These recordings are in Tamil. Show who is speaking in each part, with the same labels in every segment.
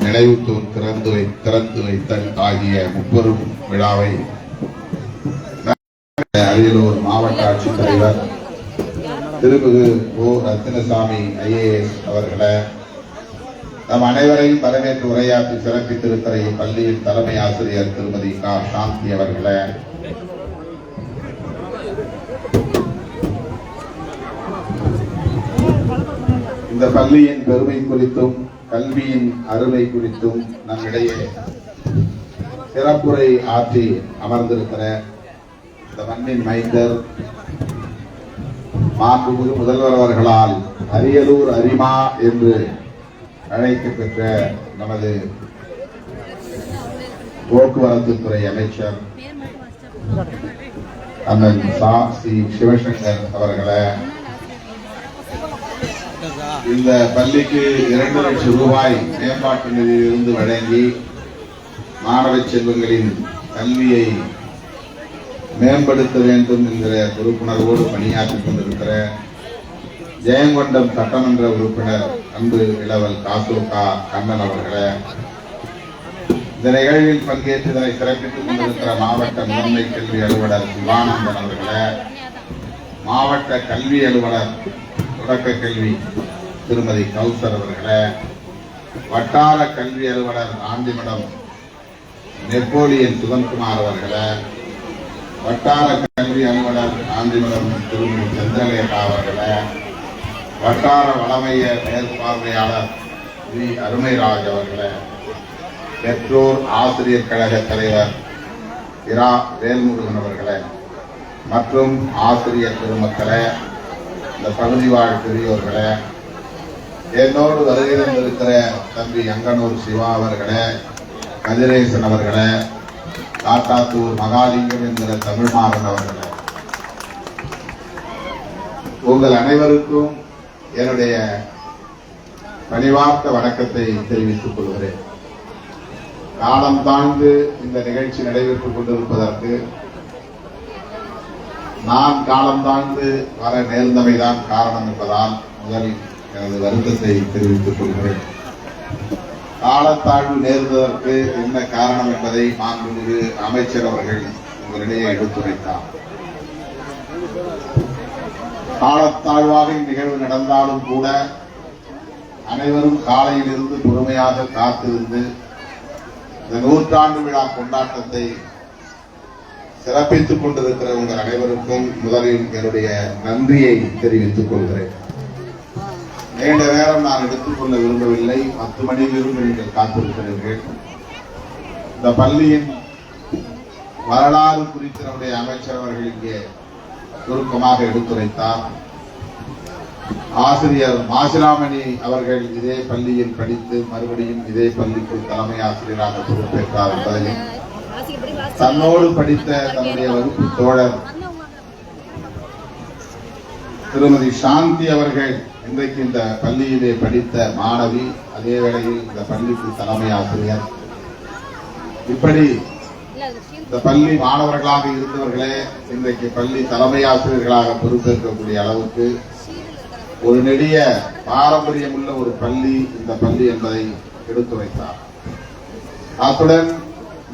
Speaker 1: நினைவு தூண் திறந்து வைத்தல் ஆகிய முப்பெரும் விழாவை அரியலூர் மாவட்ட ஆட்சித்தலைவர் திருமிகு ஓ ரத்தினசாமி IAS அவர்களை நம் அனைவரையும் வரவேற்று உரையாற்றி சிறப்பித்திருக்கிற இப்பள்ளியின் தலைமை ஆசிரியர் திருமதி கா சாந்தி அவர்களை, இந்த பள்ளியின் பெருமை குறித்தும் கல்வியின் அருமை குறித்தும் நம்மிடையே சிறப்புரை ஆற்றி அமர்ந்திருக்கிற இந்த மண்ணின் மைந்தர் மாண்புமிகு முதல்வர் அவர்களால் அரியலூர் அரிமா என்று அழைக்க பெற்ற நமது போக்குவரத்து துறை அமைச்சர் அண்ணன் சி சிவசங்கர் அவர்களை, இந்த பள்ளிக்கு 2 லட்சம் ரூபாய் மேம்பாட்டு நிதியிலிருந்து வழங்கி மாணவ செல்வங்களின் கல்வியை மேம்படுத்த வேண்டும் என்கிற பொறுப்புணர்வோடு பணியாற்றிக் கொண்டிருக்கிற ஜெயங்கொண்டம் சட்டமன்ற உறுப்பினர் அன்பு இளவல் காசோகா கண்ணன் அவர்களை, இந்த நிகழ்வில் பங்கேற்று இதனை சிறப்பித்துக் கொண்டிருக்கிற மாவட்ட முதன்மை கல்வி அலுவலர் சிவானந்தன் அவர்களை, மாவட்ட கல்வி அலுவலர் தொடக்க கல்வி திருமதி கௌசர் அவர்களை, வட்டார கல்வி அலுவலர் ஆண்டிமடம் நெப்போலியன் சுதன்குமார் அவர்களை, வட்டார கல்வி அலுவலர் ஆண்டிமடம் திருமதி சந்திரலேகா அவர்களை, வட்டார வளமைய மேற்பார்வையாளர் ஸ்ரீ அருமைராஜ் அவர்களை, பெற்றோர் ஆசிரியர் கழக தலைவர் இரா வேல்முருகன் அவர்களை மற்றும் ஆசிரியர் பெருமக்களை, இந்த பகுதி வாழ் பெரியோர்களை, என்னோடு வருகை தந்திருக்கிற தம்பி அங்கனூர் சிவா அவர்களை, கதிரேசன் அவர்களை, காட்டாத்தூர் மகாலிங்கம் என்கிற தமிழ்மாறன் அவர்களை, உங்கள் அனைவருக்கும் என்னுடைய பணிவார்ந்த வணக்கத்தை தெரிவித்துக் கொள்கிறேன். காலம் தாழ்ந்து இந்த நிகழ்ச்சி நடைபெற்றுக் கொண்டிருப்பதற்கு நான் காலம் தாழ்ந்து வர நேர்ந்தமைதான் காரணம் என்பதால் முதலில் எனது வருத்தத்தை தெரிவித்துக் கொள்கிறேன். காலத்தாழ்வு நேர்ந்ததற்கு என்ன காரணம் என்பதை மாண்புமிகு அமைச்சர் அவர்கள் உங்களிடையே எடுத்துரைத்தார். காலத்தாழ்வாக இந்நிகழ்வு நடந்தாலும் கூட அனைவரும் காலையில் இருந்து பொறுமையாக காத்திருந்து இந்த 100ஆண்டு விழா கொண்டாட்டத்தை சிறப்பித்துக் கொண்டிருக்கிற உங்கள் அனைவருக்கும் முதலில் என்னுடைய நன்றியை தெரிவித்துக் கொள்கிறேன். நீண்ட நேரம் நான் எடுத்துக்கொள்ள விரும்பவில்லை. 10 மணியிலிருந்து நீங்கள் காத்திருக்கிறீர்கள். இந்த பள்ளியின் வரலாறு குறித்து நம்முடைய அமைச்சர் அவர்கள் இங்கே சுருக்கமாக எடுத்துரைத்தார். ஆசிரியர் மாசிலாமணி அவர்கள் இதே பள்ளியில் படித்து மறுபடியும் இதே பள்ளிக்கு தலைமை ஆசிரியராக பொறுப்பேற்றார் என்பதையும், தன்னோடு படித்த தன்னுடைய வகுப்பு தோழர் திருமதி சாந்தி அவர்கள் இன்றைக்கு இந்த பள்ளியிலே படித்த மாணவி, அதே வேளையில் இந்த பள்ளிக்கு தலைமை ஆசிரியர், இப்படி இந்த பள்ளி மாணவர்களாக இருந்தவர்களே இன்றைக்கு பள்ளி தலைமை ஆசிரியர்களாக பொறுப்பேற்கக்கூடிய அளவுக்கு ஒரு நெடிய பாரம்பரியம் உள்ள ஒரு பள்ளி இந்த பள்ளி என்பதை எடுத்துரைத்தார். அத்துடன்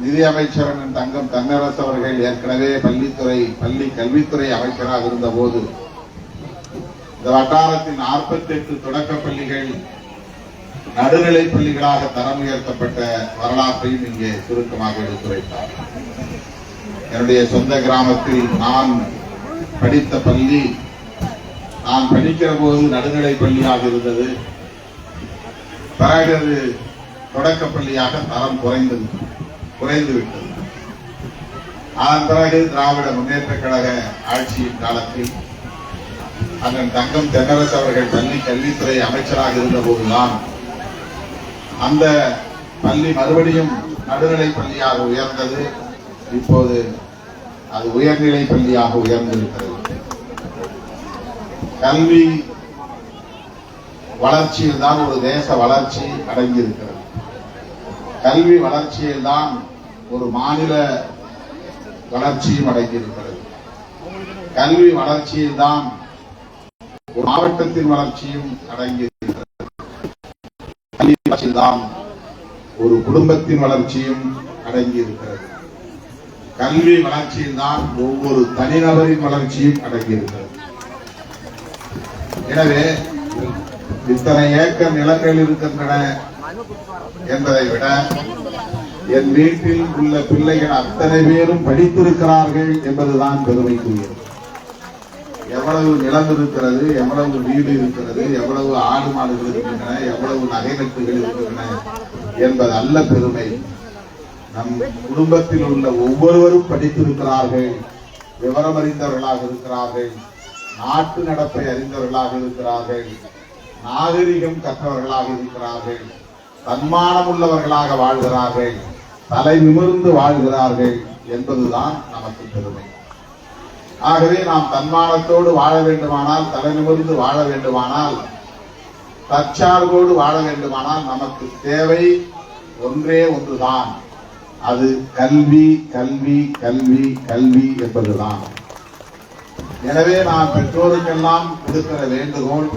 Speaker 1: நிதி அமைச்சர் தங்கம் தென்னரசு அவர்கள் ஏற்கனவே பள்ளி கல்வித்துறை அமைச்சராக இருந்த போது இந்த வட்டாரத்தின் 48 தொடக்க பள்ளிகள் நடுநிலை பள்ளிகளாக தரம் உயர்த்தப்பட்ட வரலாற்றையும் இங்கே சுருக்கமாக எடுத்துரைத்தார். என்னுடைய சொந்த கிராமத்தில் நான் படித்த பள்ளி, நான் படிக்கிற போது நடுநிலை பள்ளியாக இருந்தது. பிறகு தொடக்க பள்ளியாக தரம் குறைந்துவிட்டது. அதன் பிறகு திராவிட முன்னேற்ற கழக ஆட்சியின் காலத்தில் அண்ணன் தங்கம் தென்னரசு அவர்கள் பள்ளி கல்வித்துறை அமைச்சராக இருந்த போதுதான் அந்த பள்ளி மறுபடியும் நடுநிலை பள்ளியாக உயர்ந்தது. இப்போது அது உயர்நிலை பள்ளியாக உயர்ந்திருக்கிறது. கல்வி வளர்ச்சியில் தான் ஒரு தேச வளர்ச்சி அடங்கியிருக்கிறது. கல்வி வளர்ச்சியில் தான் ஒரு மாநில வளர்ச்சியும் அடங்கியிருக்கிறது. கல்வி வளர்ச்சியில் தான் ஒரு மாவட்டத்தின் வளர்ச்சியும் அடங்கியிருக்கிறது. கல்வி வளர்ச்சியில் தான் ஒரு குடும்பத்தின் வளர்ச்சியும் அடங்கி இருக்கிறது. கல்வி வளர்ச்சியில் தான் ஒவ்வொரு தனிநபரின் வளர்ச்சியும் அடங்கி இருக்கிறது. எனவே இத்தனை ஏக்கர் நிலங்கள் இருக்கின்றன என்பதை விட என் வீட்டில் உள்ள பிள்ளைகள் அத்தனை பேரும் படித்திருக்கிறார்கள் என்பதுதான் பெருமைக்குரியது. எவ்வளவு நிலம் இருக்கிறது, எவ்வளவு வீடு இருக்கிறது, எவ்வளவு ஆடு மாடுகள் இருக்கின்றன, எவ்வளவு நகை நட்டுகள் இருக்கின்றன என்பது அல்ல பெருமை. நம் குடும்பத்தில் உள்ள ஒவ்வொருவரும் படித்திருக்கிறார்கள், விவரம் அறிந்தவர்களாக இருக்கிறார்கள், நாட்டு நடப்பை அறிந்தவர்களாக இருக்கிறார்கள், நாகரிகம் கற்றவர்களாக இருக்கிறார்கள், தன்மானம் உள்ளவர்களாக வாழ்கிறார்கள், தலை நிமிர்ந்து வாழ்கிறார்கள் என்பதுதான் நமக்கு பெருமை. ஆகவே நாம் தன்மானத்தோடு வாழ வேண்டுமானால், தலை நிமிர்ந்து வாழ வேண்டுமானால், தற்சார்போடு வாழ வேண்டுமானால் நமக்கு தேவை ஒன்றே ஒன்றுதான். அது கல்வி, கல்வி, கல்வி, கல்வி என்பதுதான். எனவே நான் பெற்றோருக்கெல்லாம் கொடுக்கிற வேண்டுகோள்,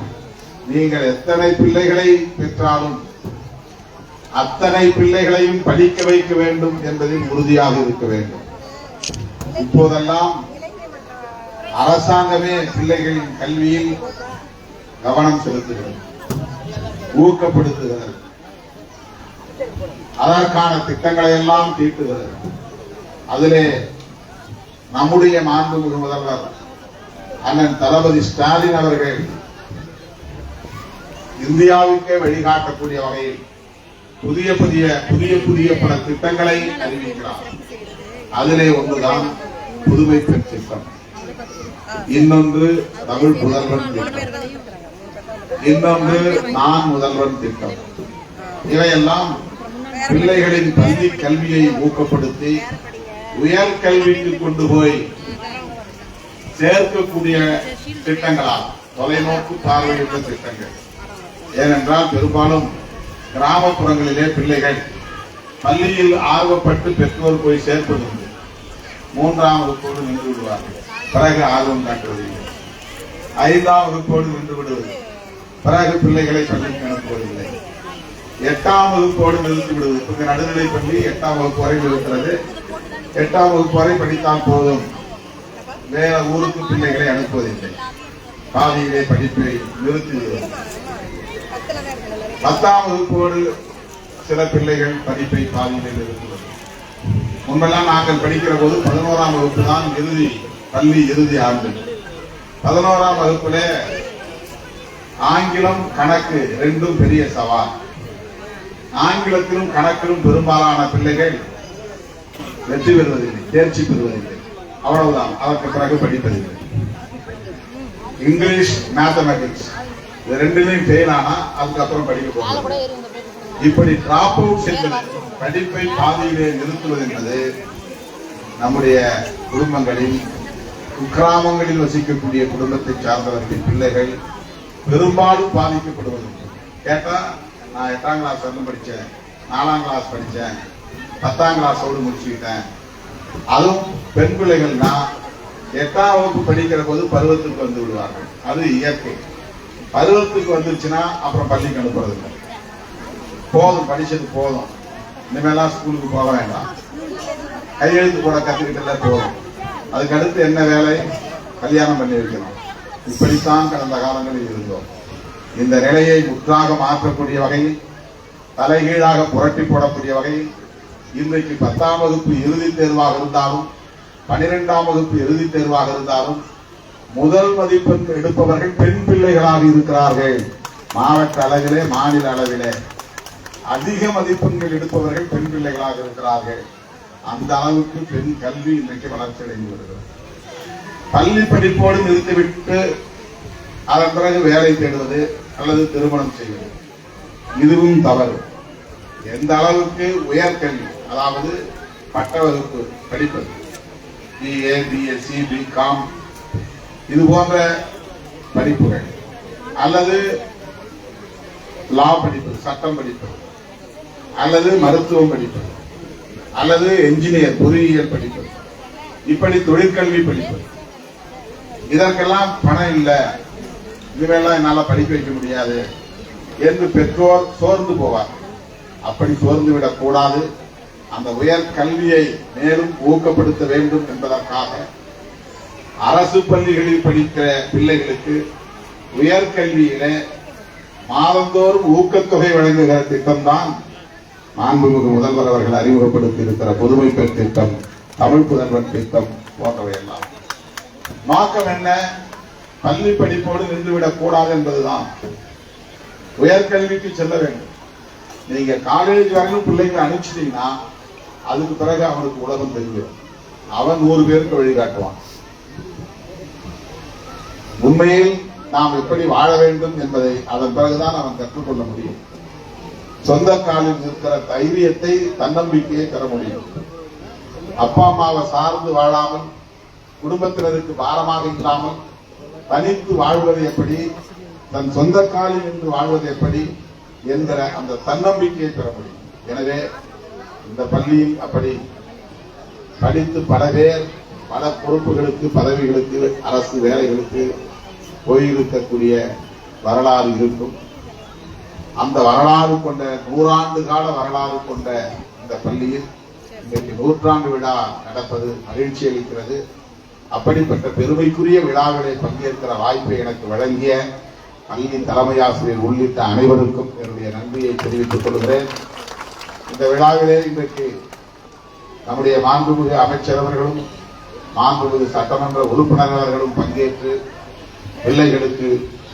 Speaker 1: நீங்கள் எத்தனை பிள்ளைகளை பெற்றாலும் அத்தனை பிள்ளைகளையும் படிக்க வைக்க வேண்டும் என்பதில் உறுதியாக இருக்க வேண்டும். இப்போதெல்லாம் அரசாங்கமே பிள்ளைகளின் கல்வியில் கவனம் செலுத்துகிறது, ஊக்கப்படுத்துகிறது, அதற்கான திட்டங்களை எல்லாம் தீட்டுகிறது. அதிலே நம்முடைய மாண்புமிகு முதல்வர் அண்ணன் தளபதி ஸ்டாலின் அவர்கள் இந்தியாவுக்கே வழிகாட்டக்கூடிய வகையில் புதிய புதிய பல திட்டங்களை அறிவிக்கிறார். அதிலே ஒன்றுதான் புதுமை பெண் திட்டம், இன்னொன்று தமிழ் முதல்வன் திட்டம், இன்னொன்று நான் முதல்வன் திட்டம். இவையெல்லாம் பிள்ளைகளின் பள்ளி கல்வியை ஊக்கப்படுத்தி உயர் கல்விக்கு கொண்டு போய் சேர்க்கக்கூடிய திட்டங்களால் தொலைநோக்கு பார்வையுள்ள திட்டங்கள். ஏனென்றால் பெரும்பாலும் கிராமப்புறங்களிலே பிள்ளைகள் பள்ளியில் ஆர்வப்பட்டு பெற்றோர் போய் சேர்ப்பதுண்டு. 3ஆம் வகுப்போடு நின்று விடுவார்கள், பிறகு ஆர்வம் காட்டுவதில்லை. 5ஆம் வகுப்போடு நின்று விடுவது, பிறகு பிள்ளைகளை பள்ளிக்கு அனுப்புவதில்லை. 8ஆம் வகுப்போடு நிறுத்தி விடுவது. நடுநிலை பள்ளி 8ஆம் வகுப்பு வரை இருக்கிறது. 8ஆம் வகுப்பு வரை படித்தால் போதும், வேற ஊருக்கு பிள்ளைகளை அனுப்புவதில்லை. பாதியிலே படிப்பை நிறுத்தி விடுவது. 10ஆம் வகுப்போடு சில பிள்ளைகள் படிப்பை பாதியிலே நிறுத்துவது. முன்பெல்லாம் நாங்கள் படிக்கிற போது 11ஆம் வகுப்பு தான் பள்ளி இறுதி ஆண்டு. 11ஆம் வகுப்புல ஆங்கிலம் கணக்கு ரெண்டும் பெரிய சவால். ஆங்கிலத்திலும் கணக்கிலும் பெரும்பாலான பிள்ளைகள் வெற்றி பெறுவதில்லை, தேர்ச்சி பெறுவதில்லை. அவ்வளவுதான், அதற்கு பிறகு படிப்பதில்லை. இங்கிலீஷ், மேத்தமெட்டிக்ஸ் இது ரெண்டுலையும் ஃபெயில் ஆனா அதுக்கப்புறம் படிக்க போகிறது. இப்படி டிராப் அவுட் என்பது, படிப்பை பாதியிலே நிறுத்துவது என்பது நம்முடைய குடும்பங்களில், குக்கிராமங்களில் வசிக்கக்கூடிய குடும்பத்தை சார்ந்தவர்களின் பிள்ளைகள் பெரும்பாலும் பாதிக்கப்படுவது. கேட்டா நான் 8ஆம் கிளாஸ் வரலும் படித்தேன், 4ஆம் கிளாஸ் படித்தேன், 10ஆம் கிளாஸோடு முடிச்சுக்கிட்டேன். அதுவும் பெண் பிள்ளைகள்னா 8ஆம் வகுப்பு படிக்கிற போது பருவத்துக்கு வந்து விடுவார்கள். அது இயற்கை. பருவத்துக்கு வந்துருச்சுன்னா அப்புறம் பள்ளிக்கு அனுப்புறது. போதும், படிச்சது போதும், இனிமேலாம் ஸ்கூலுக்கு போக வேண்டாம், கையெழுத்து போட கத்துக்கிட்டல போதும், அதுக்கு அடுத்து என்ன வேலை, கல்யாணம் பண்ணி வைக்கணும். இப்படித்தான் கடந்த காலங்களில் இருந்தோம். இந்த நிலையை முற்றாக மாற்றக்கூடிய வகையில், தலைகீழாக புரட்டி போடக்கூடிய வகையில் இன்றைக்கு 10ஆம் வகுப்பு இறுதித் தேர்வாக இருந்தாலும் 12ஆம் வகுப்பு இறுதித் தேர்வாக இருந்தாலும் முதல் மதிப்பெண் எடுப்பவர்கள் பெண் பிள்ளைகளாக இருக்கிறார்கள். மாவட்ட அளவிலே, மாநில அளவிலே அதிக மதிப்பெண்கள் எடுப்பவர்கள் பெண் பிள்ளைகளாக இருக்கிறார்கள். அந்த அளவுக்கு பெண் கல்வி இன்றைக்கு வளர்ச்சி அடைந்து வருகிறது. பள்ளி படிப்போடு நிறுத்திவிட்டு அதன் பிறகு வேலை தேடுவது அல்லது திருமணம் செய்வது, இதுவும் தவறு. எந்த அளவுக்கு உயர்கல்வி, அதாவது பட்ட வகுப்பு படிப்பது, BA, BSc, BCom இது போன்ற படிப்புகள், அல்லது லா படிப்பது, சட்டம் படிப்பது, அல்லது மருத்துவம் படிப்பது, அல்லது என்ஜினியர் பொறியியல் படிப்பது, இப்படி தொழிற்கல்வி படிப்பது, இதற்கெல்லாம் பணம் இல்லை, இதுவெல்லாம் என்னால படிக்க வைக்க முடியாது என்று பெற்றோர் சோர்ந்து போவார். அப்படி சோர்ந்துவிடக் கூடாது. அந்த உயர் கல்வியை மேலும் ஊக்கப்படுத்த வேண்டும் என்பதற்காக அரசு பள்ளிகளில் படிக்கிற பிள்ளைகளுக்கு உயர்கல்வியில மாதந்தோறும் ஊக்கத்தொகை வழங்குகிற திட்டம்தான் மாண்புமிகு முதல்வர் அவர்கள் அறிமுகப்படுத்தி இருக்கிற புதுமை பெண் திட்டம், தமிழ் புதல்வன் திட்டம் போன்றவையெல்லாம். நோக்கம் என்ன? பள்ளி படிப்போடு நின்றுவிடக் கூடாது என்பதுதான். உயர்கல்விக்கு செல்ல வேண்டும். நீங்க காலேஜ் வரணும் பிள்ளைங்களை அனுப்பிச்சிட்டீங்கன்னா அதுக்கு பிறகு அவனுக்கு உலகம் தெரியும். அவன் 100 பேருக்கு வழிகாட்டுவான். உண்மையில் நாம் எப்படி வாழ வேண்டும் என்பதை அதன் பிறகுதான் அவன் கற்றுக்கொள்ள முடியும். சொந்த காலில் இருக்கிற தைரியத்தை, தன்னம்பிக்கையை பெற முடியும். அப்பா அம்மாவை சார்ந்து வாழாமல், குடும்பத்தினருக்கு பாரமாக இல்லாமல் தனித்து வாழ்வது எப்படி, தன் சொந்த காலில் நின்று வாழ்வது எப்படி என்கிற அந்த தன்னம்பிக்கையை பெற முடியும். எனவே இந்த பள்ளியில் அப்படி படித்து பல பேர் பல பொறுப்புகளுக்கு, பதவிகளுக்கு, அரசு வேலைகளுக்கு போயிருக்கக்கூடிய வரலாறு இருக்கும். அந்த வரலாறு கொண்ட 100 ஆண்டு கால வரலாறு கொண்ட இந்த பள்ளியில் இன்றைக்கு 100ஆண்டு விழா நடப்பது மகிழ்ச்சி அளிக்கிறது. அப்படிப்பட்ட பெருமைக்குரிய விழாவிலே பங்கேற்கிற வாய்ப்பை எனக்கு வழங்கிய பள்ளி தலைமை ஆசிரியர் உள்ளிட்ட அனைவருக்கும் என்னுடைய நன்றியை தெரிவித்துக் கொள்கிறேன். இந்த விழாவிலே இன்றைக்கு நம்முடைய மாண்புமிகு அமைச்சர் அவர்களும் மாண்புமிகு சட்டமன்ற உறுப்பினர்களும் பங்கேற்று பிள்ளைகளுக்கு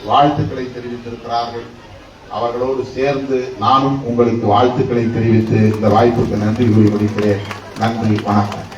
Speaker 1: வாழ்த்துக்களை தெரிவித்திருக்கிறார்கள். அவர்களோடு சேர்ந்து நானும் உங்களுக்கு வாழ்த்துக்களை தெரிவித்து இந்த வாய்ப்புக்கு நன்றி கூறி முடிக்கிறேன். நன்றி, வணக்கம்.